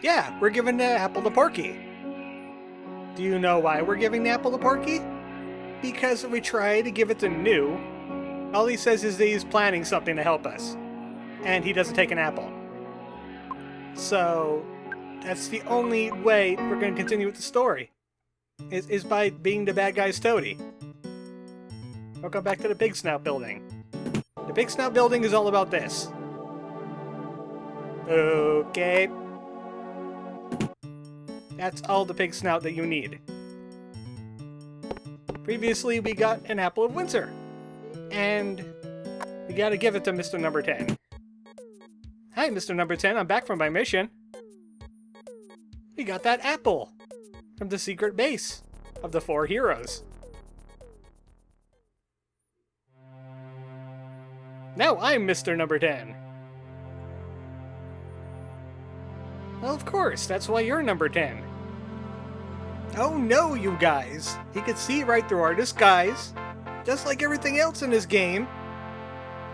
Yeah, we're giving the apple to Porky. Do you know why we're giving the apple to Porky? Because if we try to give it to New, all he says is that he's planning something to help us. And he doesn't take an apple. So, that's the only way we're going to continue with the story. Is by being the bad guy's toady. We'll go back to the Big Snout building. The Big Snout building is all about this. Okay. That's all the Big Snout that you need. Previously, we got an Apple of Windsor. And we gotta give it to Mr. Number 10. Hi, Mr. Number 10, I'm back from my mission. We got that apple from the secret base of the 4 heroes. Now I'm Mr. Number 10. Well, of course, that's why you're number 10. Oh no, you guys! He could see right through our disguise, just like everything else in this game.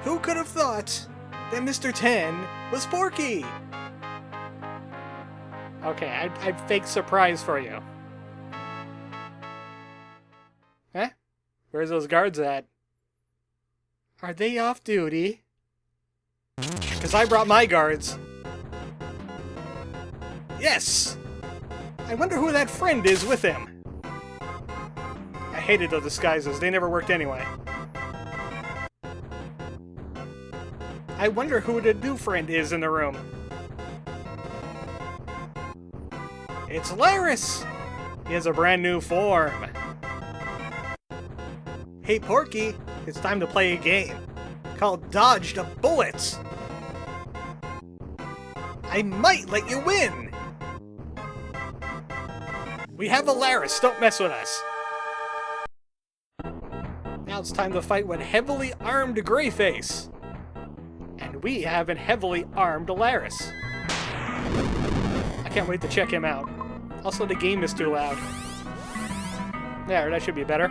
Who could have thought that Mr. 10 was Porky? Okay, I'd fake surprise for you. Huh? Where's those guards at? Are they off duty? 'Cause I brought my guards. Yes! I wonder who that friend is with him. I hated those disguises. They never worked anyway. I wonder who the new friend is in the room. It's Laris! He has a brand new form. Hey Porky, it's time to play a game called Dodge the Bullets. I might let you win! We have a Laris, don't mess with us. Now it's time to fight with heavily armed Greyface. And we have a heavily armed Laris. I can't wait to check him out. Also, the game is too loud. There, that should be better.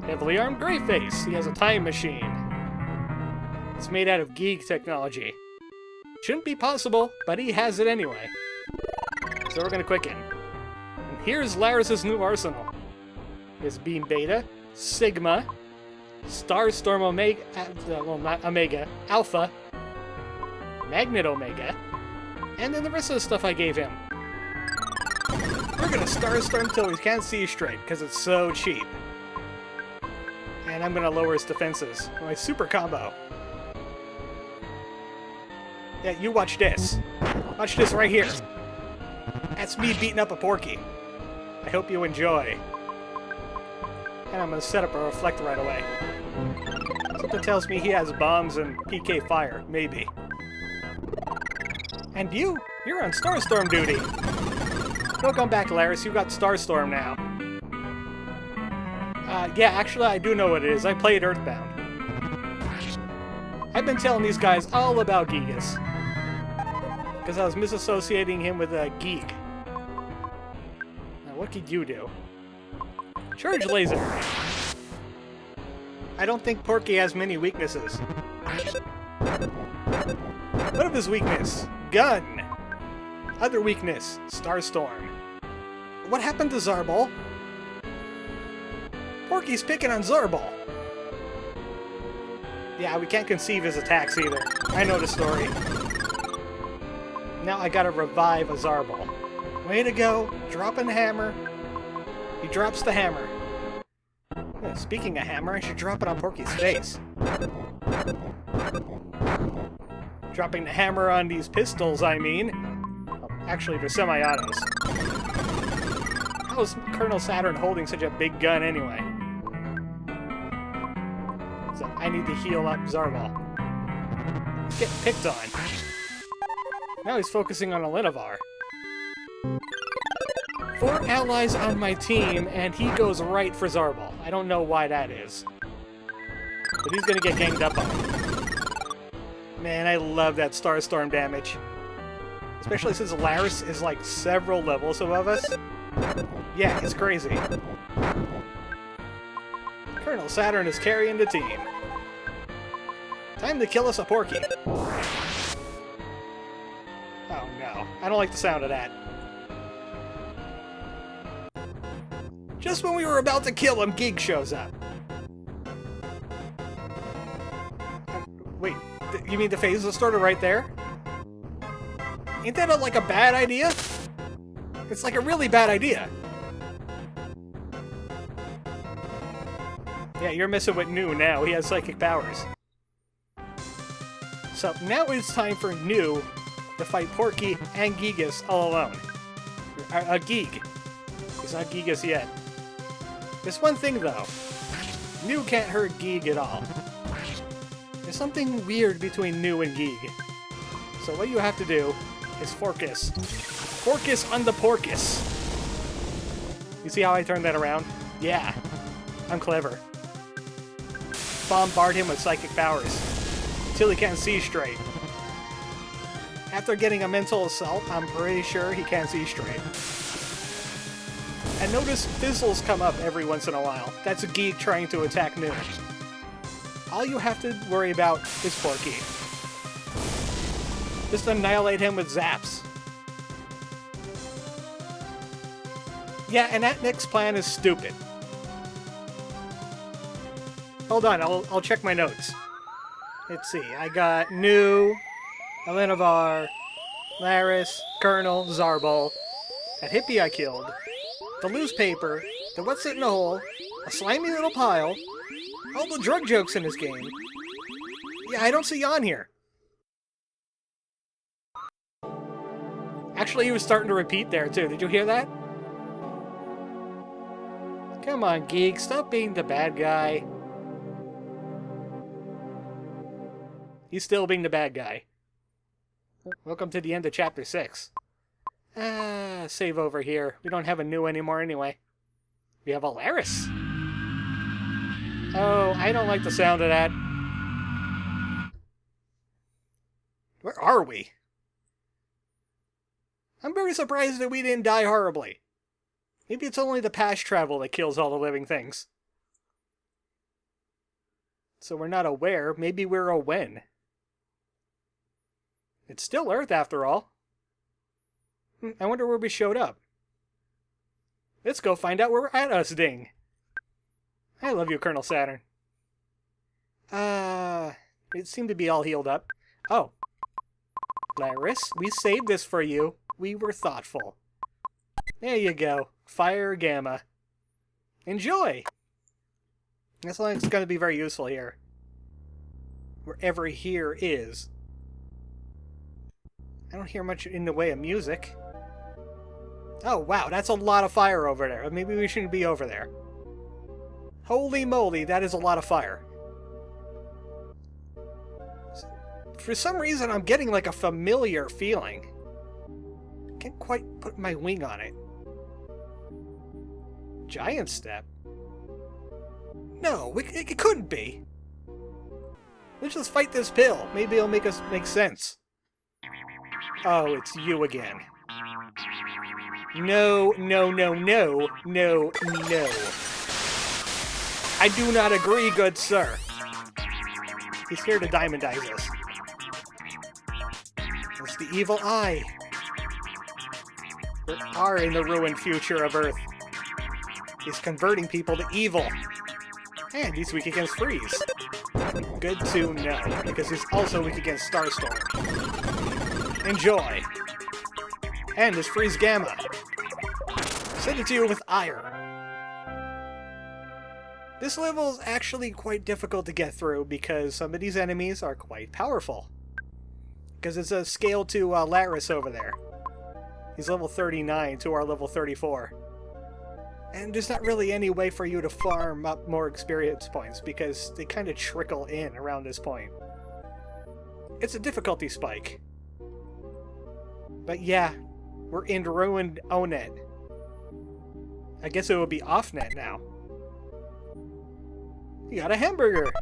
Heavily armed Greyface. He has a time machine. It's made out of Giygas technology. Shouldn't be possible, but he has it anyway. So we're gonna quicken. And here's Laris' new arsenal. His Beam Beta, Sigma, Starstorm Omega, well not Omega, Alpha, Magnet Omega, and then the rest of the stuff I gave him. We're gonna Starstorm till we can't see straight, because it's so cheap. And I'm gonna lower his defenses. My super combo. Yeah, you watch this. Watch this right here. That's me beating up a Porky. I hope you enjoy. And I'm gonna set up a reflect right away. Something tells me he has bombs and PK fire, maybe. And you're on Starstorm duty. Don't come back, Laris, you got Starstorm now. Yeah, actually I do know what it is. I played EarthBound. I've been telling these guys all about Giygas. Because I was misassociating him with a geek. Now, what could you do? Charge laser! I don't think Porky has many weaknesses. What of his weakness? Gun! Other weakness, Starstorm. What happened to Zarbal? Porky's picking on Zarbal. Yeah, we can't conceive his attacks either. I know the story. Now I gotta revive a Zarbal. Way to go, dropping the hammer. He drops the hammer. Speaking of hammer, I should drop it on Porky's face. Dropping the hammer on these pistols, I mean. Oh, actually, they're semi-autos. How is Colonel Saturn holding such a big gun anyway? So I need to heal up Zarbal. He's getting picked on. Now he's focusing on Alinavar. 4 allies on my team, and he goes right for Zarbal. I don't know why that is. But he's gonna get ganged up on. Man, I love that Starstorm damage. Especially since Laris is like several levels above us. Yeah, it's crazy. Colonel Saturn is carrying the team. Time to kill us a Porky. Oh no, I don't like the sound of that. Just when we were about to kill him, Giygas shows up. Wait, you mean the phase was sort of right there? Ain't that like a bad idea? It's like a really bad idea. Yeah, you're messing with New now. He has psychic powers. So now it's time for New to fight Porky and Giygas all alone. Giyg. He's not Giygas yet. There's one thing though. New can't hurt Giyg at all. There's something weird between New and Giyg. So what you have to do is focus. Focus on the Porkus. You see how I turned that around? Yeah. I'm clever. Bombard him with psychic powers. Till he can't see straight. After getting a mental assault, I'm pretty sure he can't see straight. And notice fizzles come up every once in a while. That's a Giyg trying to attack New. All you have to worry about is Porky. Just annihilate him with zaps. Yeah, and that next plan is stupid. Hold on, I'll check my notes. Let's see, I got New, Elenivar, Laris, Colonel, Zarbal, that hippie I killed, the loose paper, the what's it in a hole, a slimy little pile, all the drug jokes in this game. Yeah, I don't see you on here. Actually, he was starting to repeat there, too. Did you hear that? Come on, Giygas, stop being the bad guy. He's still being the bad guy. Welcome to the end of Chapter 6. Save over here. We don't have a New anymore anyway. We have a Laris. Oh, I don't like the sound of that. Where are we? I'm very surprised that we didn't die horribly. Maybe it's only the past travel that kills all the living things. So we're not aware. Maybe we're a when. It's still Earth after all. I wonder where we showed up. Let's go find out where we're at, us ding. I love you, Colonel Saturn. It seemed to be all healed up. Oh. Laris, we saved this for you. We were thoughtful. There you go. Fire Gamma. Enjoy! That's like it's going to be very useful here. Wherever here is. I don't hear much in the way of music. Oh, wow, that's a lot of fire over there. Maybe we shouldn't be over there. Holy moly, that is a lot of fire. For some reason, I'm getting like a familiar feeling. Can't quite put my wing on it. Giant step? No, it couldn't be. Let's just fight this pill. Maybe it'll make us make sense. Oh, it's you again. No, no, no, no, no, no. I do not agree, good sir. He's here to diamondize us. It's the evil eye. We are in the ruined future of Earth. He's converting people to evil. And he's weak against freeze. Good to know, because he's also weak against Starstorm. Enjoy. And his freeze gamma. Send it to you with ire. This level is actually quite difficult to get through because some of these enemies are quite powerful. Because it's a scale to Laris over there. He's level 39 to our level 34. And there's not really any way for you to farm up more experience points because they kind of trickle in around this point. It's a difficulty spike. But yeah, we're in ruined Onett. I guess it would be off-net now. You got a hamburger!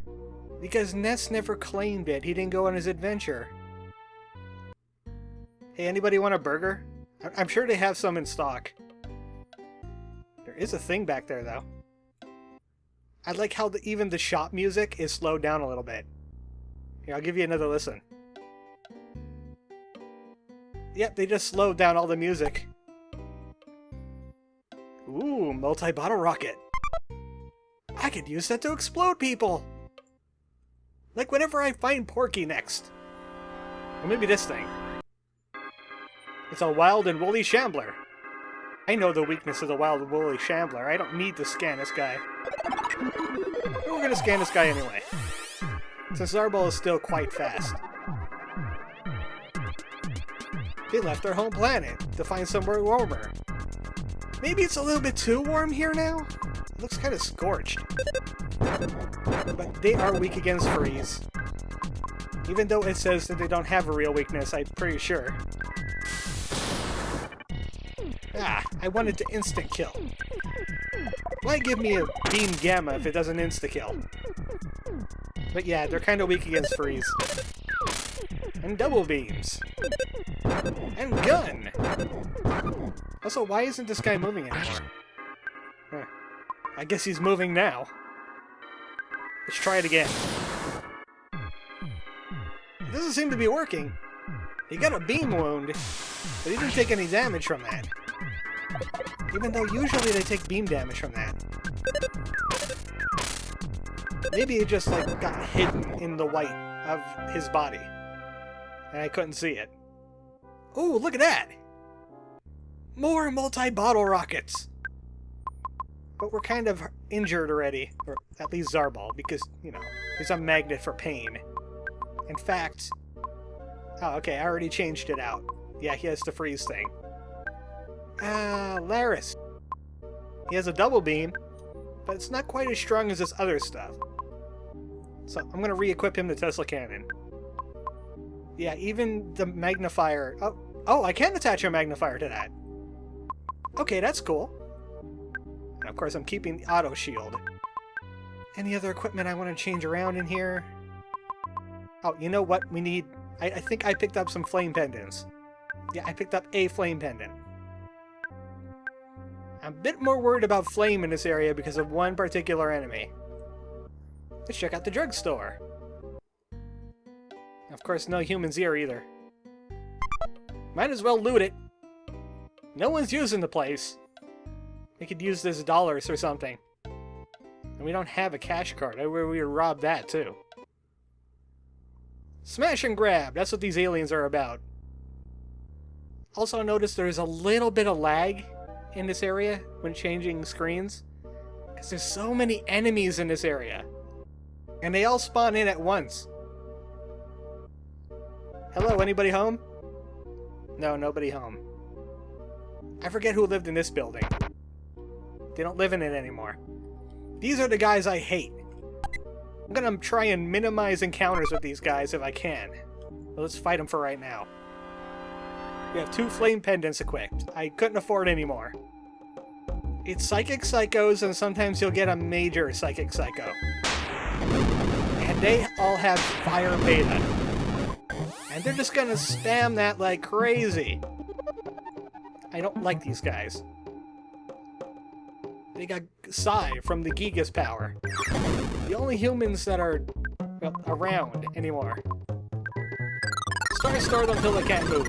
Because Ness never claimed it. He didn't go on his adventure. Hey, anybody want a burger? I'm sure they have some in stock. There is a thing back there, though. I like how even the shop music is slowed down a little bit. Here, I'll give you another listen. Yep, they just slowed down all the music. Ooh, multi-bottle rocket. I could use that to explode people! Like whenever I find Porky next. Or maybe this thing. It's a wild and woolly shambler. I know the weakness of the wild and woolly shambler. I don't need to scan this guy. But we're gonna scan this guy anyway. Since Zarbal is still quite fast. They left their home planet to find somewhere warmer. Maybe it's a little bit too warm here now? It looks kind of scorched. But they are weak against freeze. Even though it says that they don't have a real weakness, I'm pretty sure. Ah, I wanted to insta-kill. Why give me a beam gamma if it doesn't insta-kill? But yeah, they're kind of weak against freeze. And double beams. And gun! Also, why isn't this guy moving anymore? Huh. I guess he's moving now. Let's try it again. It doesn't seem to be working. He got a beam wound, but he didn't take any damage from that. Even though usually they take beam damage from that. Maybe it just like got hidden in the white of his body. And I couldn't see it. Ooh, look at that! More multi-bottle rockets! But we're kind of injured already. Or at least Zarbal, because, you know, he's a magnet for pain. In fact... Oh, okay, I already changed it out. Yeah, he has the freeze thing. Laris. He has a double beam, but it's not quite as strong as this other stuff. So I'm going to re-equip him the Tesla Cannon. Yeah, even the magnifier... Oh, I can attach a magnifier to that. Okay, that's cool. And of course, I'm keeping the auto shield. Any other equipment I want to change around in here? Oh, you know what? We need... I think I picked up some flame pendants. Yeah, I picked up a flame pendant. I'm a bit more worried about flame in this area because of one particular enemy. Let's check out the drugstore. Of course, no humans here either. Might as well loot it. No one's using the place. We could use this dollars or something. And we don't have a cash card. We would rob that too. Smash and grab. That's what these aliens are about. Also, notice there's a little bit of lag in this area when changing screens. Because there's so many enemies in this area. And they all spawn in at once. Hello, anybody home? No, nobody home. I forget who lived in this building. They don't live in it anymore. These are the guys I hate. I'm gonna try and minimize encounters with these guys if I can. But let's fight them for right now. We have 2 flame pendants equipped. I couldn't afford any more. It's Psychic Psychos, and sometimes you'll get a major Psychic Psycho. And they all have Fire Beta. And they're just gonna spam that like crazy. I don't like these guys. They got Psy from the Giygas power. The only humans that are, well, around anymore. Store them until they can't move.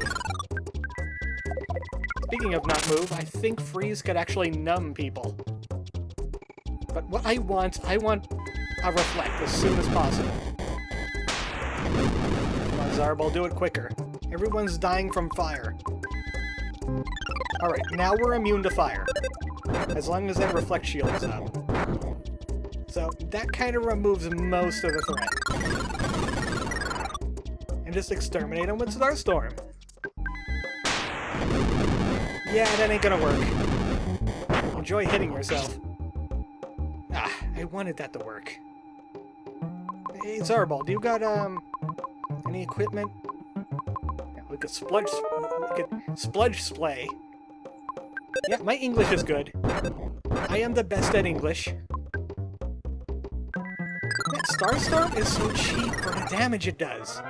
Speaking of not move, I think freeze could actually numb people. But what I want a reflect as soon as possible. Come on, Zarbal, do it quicker. Everyone's dying from fire. Alright, now we're immune to fire. As long as that reflect shield is up. So, that kind of removes most of the threat. And just exterminate them with Starstorm. Yeah, that ain't gonna work. Enjoy hitting yourself. Ah, I wanted that to work. Hey, Zarbal, do you got, any equipment? Yeah, we could spludge splay. Yeah, my English is good. I am the best at English. That Starstorm is so cheap for the damage it does.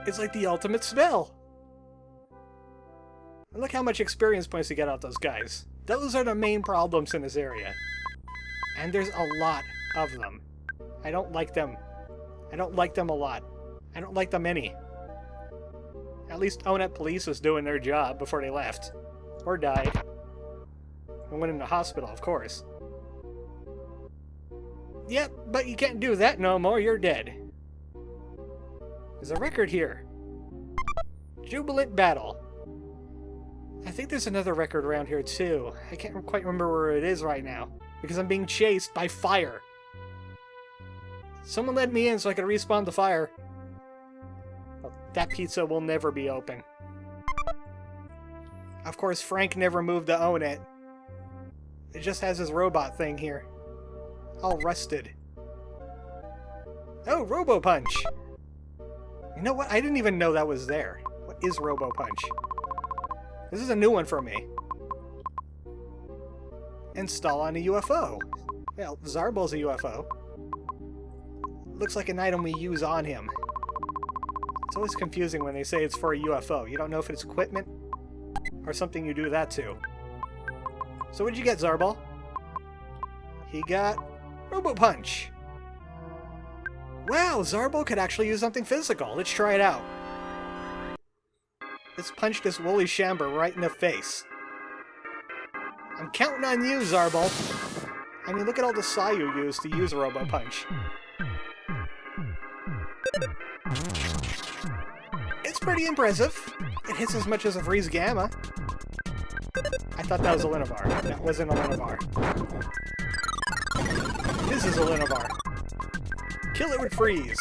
It's like the ultimate spell. And look how much experience points you get out those guys. Those are the main problems in this area. And there's a lot of them. I don't like them. I don't like them a lot. I don't like them any. Now At least Onett police was doing their job before they left. Or died. And went in the hospital, of course. Yep, but you can't do that no more, you're dead. There's a record here. Jubilant Battle. I think there's another record around here too. I can't quite remember where it is right now, because I'm being chased by fire. Someone let me in so I could respawn the fire. Well, that pizza will never be open. Of course, Frank never moved to own it. It just has his robot thing here. All rusted. Oh, Robo Punch! You know what? I didn't even know that was there. What is Robo Punch? This is a new one for me. Install on a UFO. Well, Zarbal's a UFO. Looks like an item we use on him. It's always confusing when they say it's for a UFO. You don't know if it's equipment or something you do that to. So what did you get, Zarbal? He got Robo Punch. Wow, Zarbal could actually use something physical. Let's try it out. Let's punch this woolly shamber right in the face. I'm counting on you, Zarbal. I mean, look at all the psi you used to use Robo Punch. It's pretty impressive. It hits as much as a Freeze Gamma. I thought that was a Linovar. That wasn't a Linovar. This is a Linovar. Kill it with Freeze.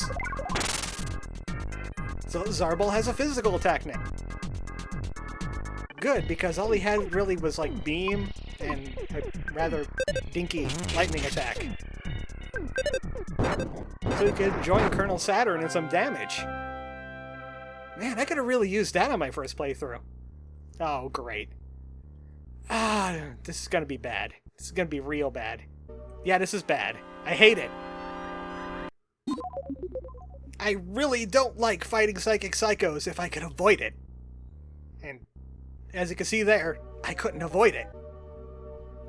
So Zarbal has a physical attack now. Good, because all he had really was like Beam and a rather dinky lightning attack. So he could join Colonel Saturn in some damage. Man, I could have really used that on my first playthrough. Oh, great. This is gonna be bad. This is gonna be real bad. Yeah, this is bad. I hate it. I really don't like fighting psychic psychos if I could avoid it. And as you can see there, I couldn't avoid it.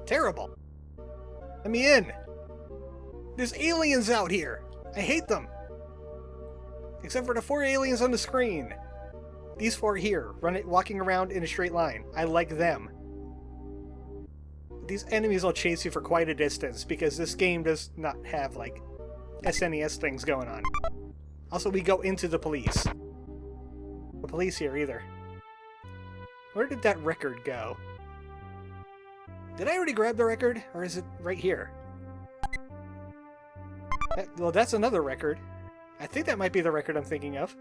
Terrible. Let me in. There's aliens out here. I hate them. Except for the 4 aliens on the screen. These 4 here, walking around in a straight line. I like them. These enemies will chase you for quite a distance because this game does not have, like, SNES things going on. Also, we go into the police. The police here, either. Where did that record go? Did I already grab the record? Or is it right here? Well, that's another record. I think that might be the record I'm thinking of.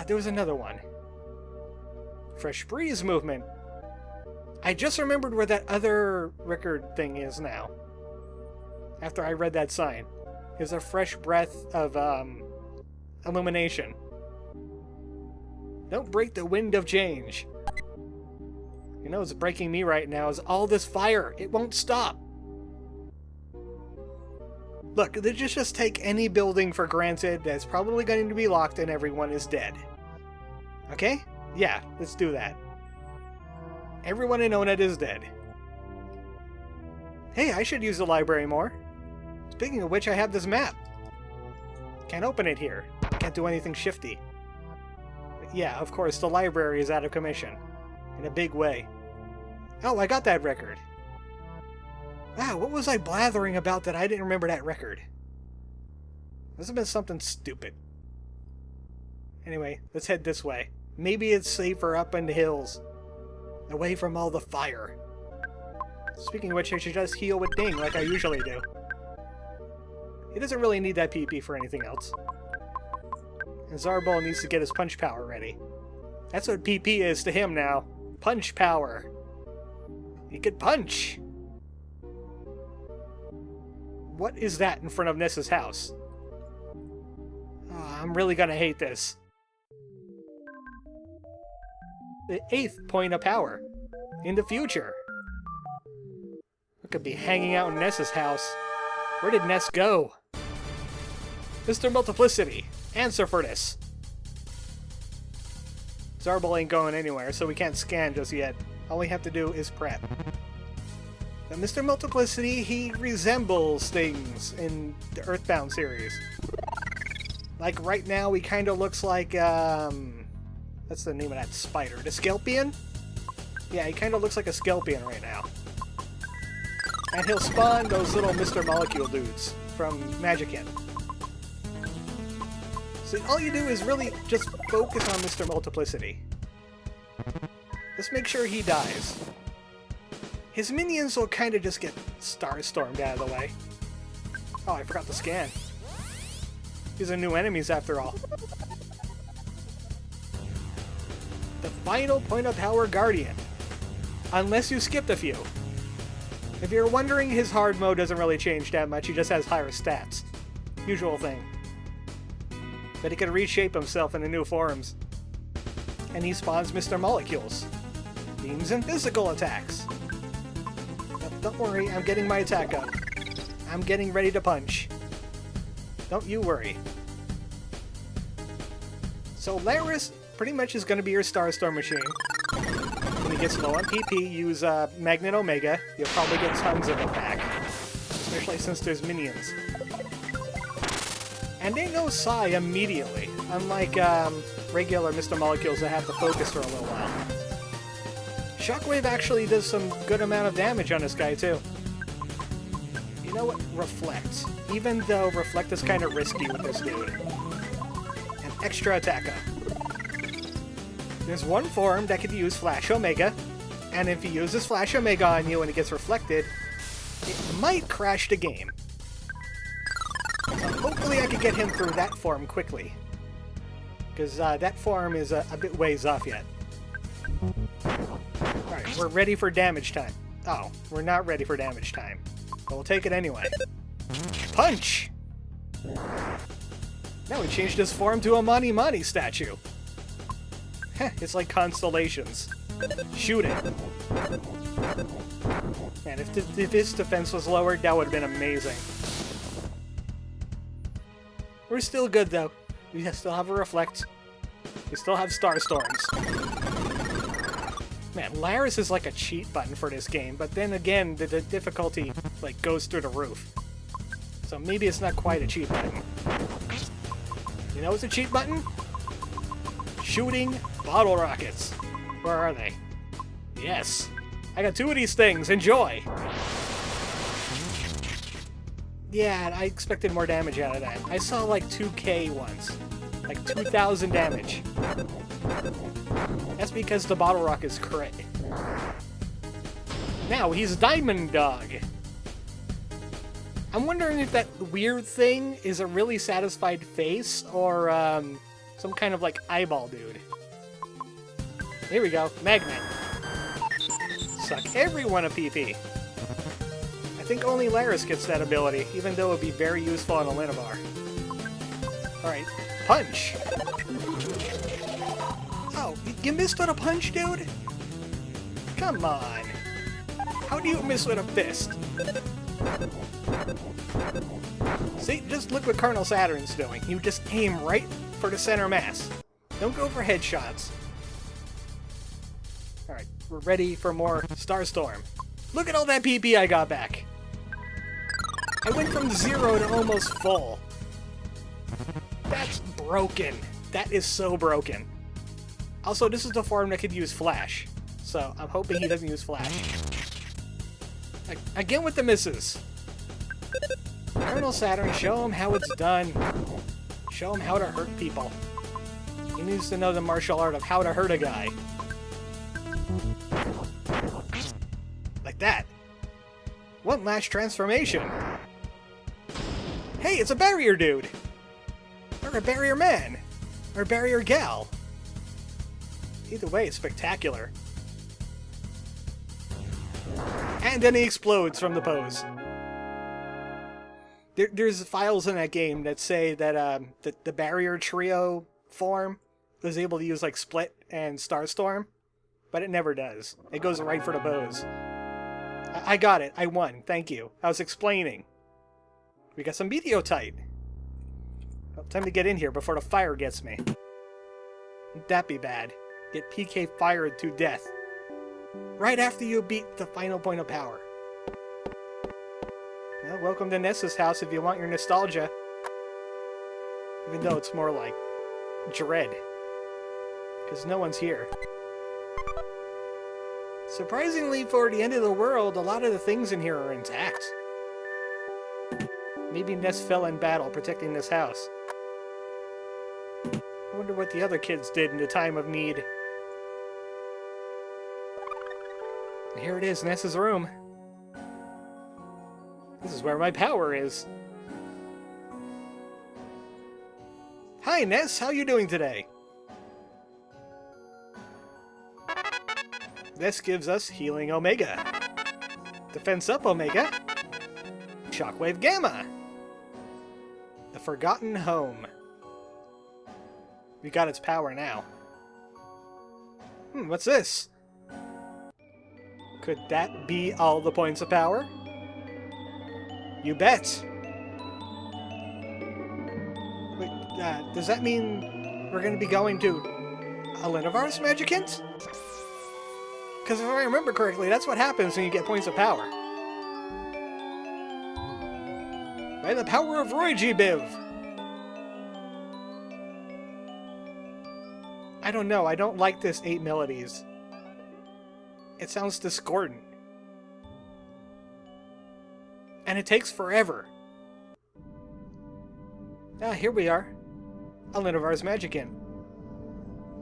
There was another one. Fresh Breeze Movement. I just remembered where that other record thing is now. After I read that sign. It was a fresh breath of, illumination. Don't break the wind of change. You know what's breaking me right now is all this fire. It won't stop. Look, they just take any building for granted that's probably going to be locked and everyone is dead. Okay? Yeah, let's do that. Everyone in Onett is dead. Hey, I should use the library more. Speaking of which, I have this map. Can't open it here. Can't do anything shifty. But yeah, of course, the library is out of commission. In a big way. Oh, I got that record. Wow, what was I blathering about that I didn't remember that record? Must have been something stupid. Anyway, let's head this way. Maybe it's safer up in the hills. Away from all the fire. Speaking of which, I should just heal with Ding like I usually do. He doesn't really need that PP for anything else. And Zarbal needs to get his punch power ready. That's what PP is to him now. Punch power. He could punch! What is that in front of Nessa's house? Oh, I'm really gonna hate this. The 8th point of power. In the future. We could be hanging out in Nessa's house. Where did Ness go? Mr. Multiplicity, answer for this. Zarbal ain't going anywhere, so we can't scan just yet. All we have to do is prep. But Mr. Multiplicity, he resembles things in the EarthBound series. Like right now, he kind of looks like, That's the name of that spider. The Skelpion? Yeah, he kind of looks like a Skelpion right now. And he'll spawn those little Mr. Molecule dudes from Magickin. So all you do is really just focus on Mr. Multiplicity. Just make sure he dies. His minions will kind of just get Starstormed out of the way. Oh, I forgot to scan. These are new enemies after all. The final point of power Guardian. Unless you skipped a few. If you're wondering, his hard mode doesn't really change that much, he just has higher stats. Usual thing. But he can reshape himself into new forms. And he spawns Mr. Molecules. Beams and physical attacks. But don't worry, I'm getting my attack up. I'm getting ready to punch. Don't you worry. So Laris pretty much is going to be your Starstorm machine. When he gets low on PP, use Magnet Omega. You'll probably get tons of it back. Especially since there's minions. And they know Psi immediately, unlike regular Mr. Molecules that have to focus for a little while. Shockwave actually does some good amount of damage on this guy too. You know what? Reflect. Even though Reflect is kind of risky with this dude. An extra attack up. There's one form that could use Flash Omega, and if he uses Flash Omega on you and it gets reflected, it might crash the game. So hopefully I can get him through that form quickly. Because that form is a bit ways off yet. Alright, we're ready for damage time. Oh, we're not ready for damage time. But we'll take it anyway. Punch! Now we changed his form to a Mani Mani statue. Heh, it's like constellations. Shoot it. Man, if his defense was lowered, that would have been amazing. We're still good, though. We still have a Reflect. We still have Starstorms. Man, Laris is like a cheat button for this game, but then again, the difficulty like goes through the roof. So maybe it's not quite a cheat button. You know what's a cheat button? Shooting bottle rockets. Where are they? Yes. I got 2 of these things. Enjoy! Yeah, I expected more damage out of that. I saw like 2k once. Like 2,000 damage. That's because the bottle rock is crit. Now he's Diamond Dog. I'm wondering if that weird thing is a really satisfied face or some kind of like eyeball dude. Here we go, Magnet. Suck everyone a PP. I think only Laris gets that ability, even though it would be very useful on a Linavar. Alright, punch! Oh, you missed on a punch, dude? Come on. How do you miss with a fist? See, just look what Colonel Saturn's doing. You just aim right for the center mass. Don't go for headshots. Alright, we're ready for more Starstorm. Look at all that PP I got back. I went from 0 to almost full. That's broken. That is so broken. Also, this is the form that could use Flash. So, I'm hoping he doesn't use Flash. Again with the misses. Colonel Saturn, show him how it's done. Show him how to hurt people. He needs to know the martial art of how to hurt a guy. Like that. One last transformation. Hey, it's a barrier dude! Or a barrier man! Or a barrier gal! Either way, it's spectacular. And then he explodes from the pose. There's files in that game that say that the barrier trio form is able to use like Split and Starstorm, but it never does. It goes right for the pose. I got it. I won. Thank you. I was explaining. We got some Meteotite. Oh, time to get in here before the fire gets me. Wouldn't that be bad? Get PK fired to death. Right after you beat the final point of power. Well, welcome to Nessa's house if you want your nostalgia. Even though it's more like dread. because no one's here. Surprisingly, for the end of the world, a lot of the things in here are intact. Maybe Ness fell in battle protecting this house. I wonder what the other kids did in a time of need. Here it is, Ness's room. This is where my power is. Hi, Ness. How you doing today? This gives us Healing Omega, Defense Up Omega, Shockwave Gamma, the Forgotten Home. We got its power now. What's this? Could that be all the points of power? You bet! Wait, does that mean we're going to be going to Alinovar's Magicant? Because if I remember correctly, that's what happens when you get points of power. By the power of Roy G. Biv! I don't know, I don't like this 8 melodies. It sounds discordant. And it takes forever. Ah, here we are. Alinovar's Magicant.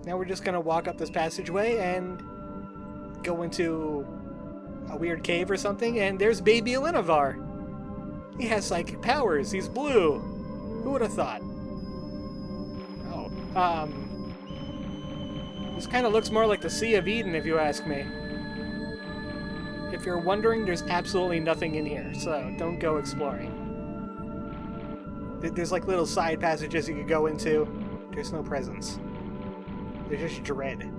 Now we're just gonna walk up this passageway and go into a weird cave or something, and there's baby Alinovar. He has psychic powers. He's blue. Who would have thought? Oh, this kind of looks more like the Sea of Eden, if you ask me. If you're wondering, there's absolutely nothing in here, so don't go exploring. There's like little side passages you could go into. There's no presence. There's just dread.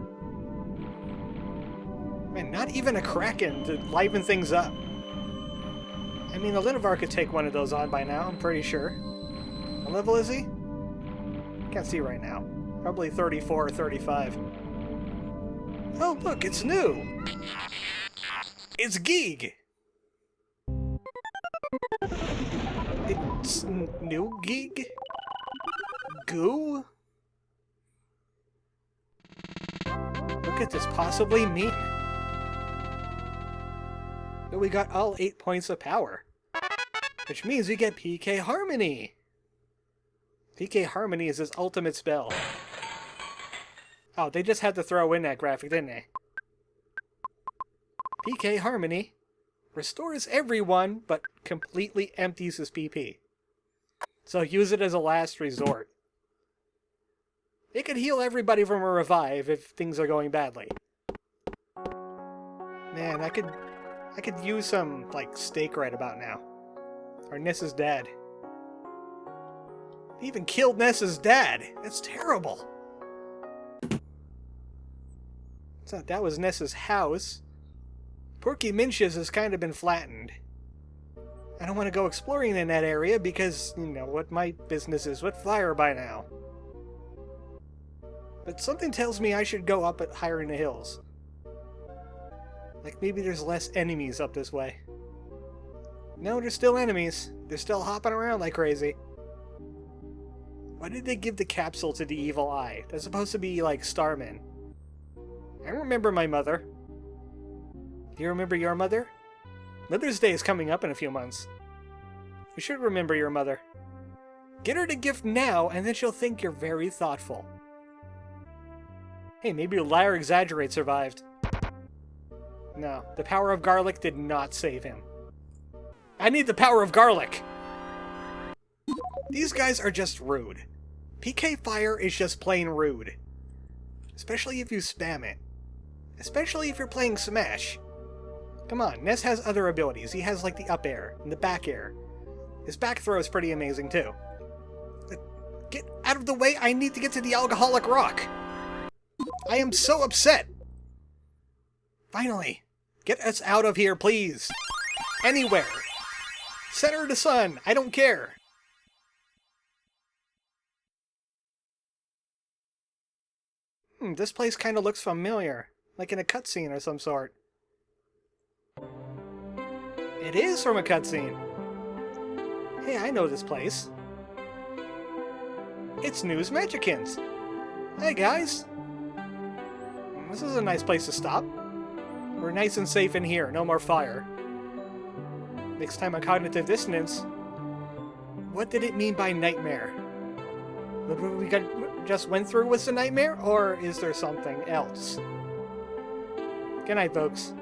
Man, not even a Kraken to liven things up. I mean, Alinovar could take one of those on by now, I'm pretty sure. What level is he? Can't see right now. Probably 34 or 35. Oh, look, it's new! It's Giygas! It's new Giygas? Goo? What could this possibly mean? But we got all 8 points of power. Which means we get PK Harmony! PK Harmony is his ultimate spell. Oh, they just had to throw in that graphic, didn't they? PK Harmony restores everyone, but completely empties his PP. So use it as a last resort. It could heal everybody from a revive if things are going badly. Man, I could use some, like, steak right about now. Or Ness's dad. He even killed Ness's dad! That's terrible! So that was Ness's house. Porky Minch's has kind of been flattened. I don't want to go exploring in that area because, you know, what my business is with fire by now. But something tells me I should go up higher in the hills. Like maybe there's less enemies up this way. No, there's still enemies. They're still hopping around like crazy. Why did they give the capsule to the evil eye? That's supposed to be like Starman. I remember my mother. Do you remember your mother? Mother's Day is coming up in a few months. You should remember your mother. Get her the gift now, and then she'll think you're very thoughtful. Hey, maybe Liar Exaggerate survived. No, the power of garlic did not save him. I need the power of garlic! These guys are just rude. PK Fire is just plain rude. Especially if you spam it. Especially if you're playing Smash. Come on, Ness has other abilities. He has like the up air and the back air. His back throw is pretty amazing too. Get out of the way, I need to get to the alcoholic rock! I am so upset! Finally! Get us out of here, please! Anywhere! Center of the sun, I don't care! This place kind of looks familiar. Like in a cutscene or some sort. It is from a cutscene! Hey, I know this place. It's News Magicans! Hey guys! This is a nice place to stop. We're nice and safe in here. No more fire. Next time on Cognitive Dissonance. What did it mean by nightmare? What we just went through was a nightmare? Or is there something else? Good night, folks.